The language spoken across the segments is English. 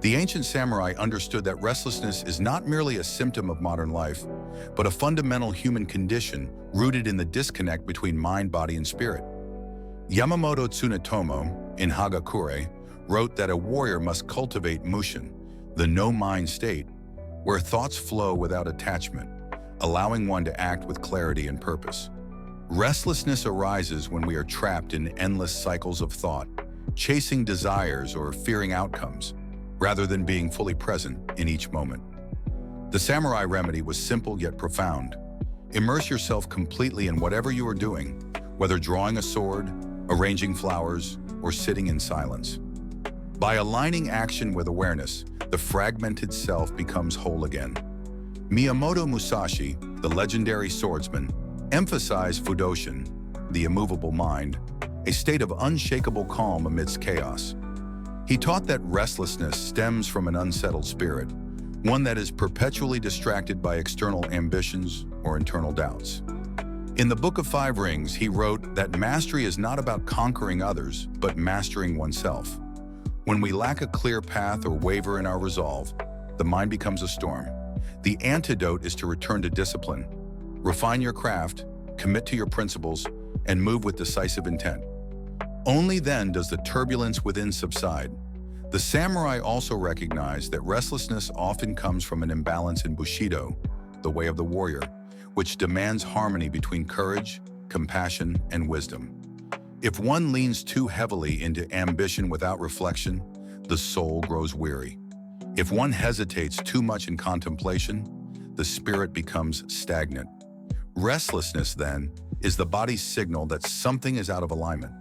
The ancient samurai understood that restlessness is not merely a symptom of modern life, but a fundamental human condition rooted in the disconnect between mind, body, and spirit. Yamamoto Tsunetomo, in Hagakure, wrote that a warrior must cultivate Mushin, the no-mind state, where thoughts flow without attachment, allowing one to act with clarity and purpose. Restlessness arises when we are trapped in endless cycles of thought, chasing desires or fearing outcomes, rather than being fully present in each moment. The samurai remedy was simple yet profound. Immerse yourself completely in whatever you are doing, whether drawing a sword, arranging flowers, or sitting in silence. By aligning action with awareness, the fragmented self becomes whole again. Miyamoto Musashi, the legendary swordsman, emphasized Fudōshin, the immovable mind, a state of unshakable calm amidst chaos. He taught that restlessness stems from an unsettled spirit, one that is perpetually distracted by external ambitions or internal doubts. In the Book of Five Rings, he wrote that mastery is not about conquering others, but mastering oneself. When we lack a clear path or waver in our resolve, the mind becomes a storm. The antidote is to return to discipline. Refine your craft, commit to your principles, and move with decisive intent. Only then does the turbulence within subside. The samurai also recognized that restlessness often comes from an imbalance in Bushido, the way of the warrior, which demands harmony between courage, compassion, and wisdom. If one leans too heavily into ambition without reflection, the soul grows weary. If one hesitates too much in contemplation, the spirit becomes stagnant. Restlessness, then, is the body's signal that something is out of alignment.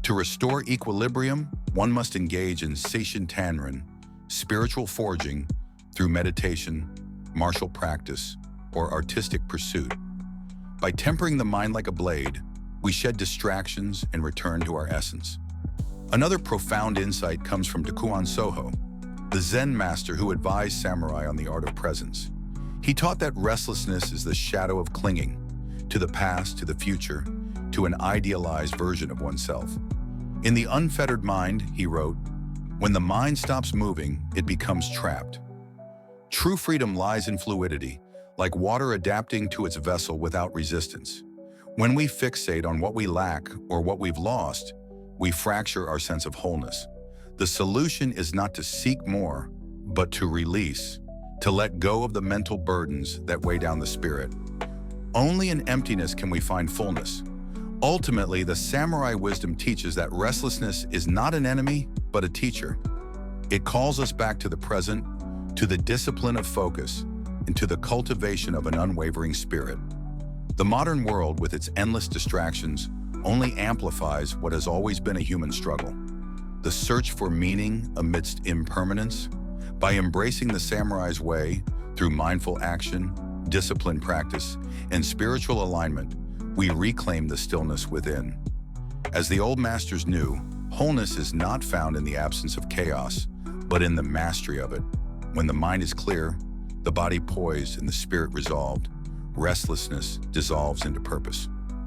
To restore equilibrium, one must engage in seishin tanren, spiritual forging, through meditation, martial practice, or artistic pursuit. By tempering the mind like a blade, we shed distractions and return to our essence. Another profound insight comes from Dakuan Soho, the Zen master who advised samurai on the art of presence. He taught that restlessness is the shadow of clinging, to the past, to the future, to an idealized version of oneself. In The Unfettered Mind, he wrote, "When the mind stops moving, it becomes trapped." True freedom lies in fluidity, like water adapting to its vessel without resistance. When we fixate on what we lack or what we've lost, we fracture our sense of wholeness. The solution is not to seek more, but to release, to let go of the mental burdens that weigh down the spirit. Only in emptiness can we find fullness. Ultimately, the samurai wisdom teaches that restlessness is not an enemy, but a teacher. It calls us back to the present, to the discipline of focus, and to the cultivation of an unwavering spirit. The modern world, with its endless distractions, only amplifies what has always been a human struggle: the search for meaning amidst impermanence. By embracing the samurai's way through mindful action, disciplined practice, and spiritual alignment, we reclaim the stillness within. As the old masters knew, wholeness is not found in the absence of chaos, but in the mastery of it. When the mind is clear, the body poised, and the spirit resolved, restlessness dissolves into purpose.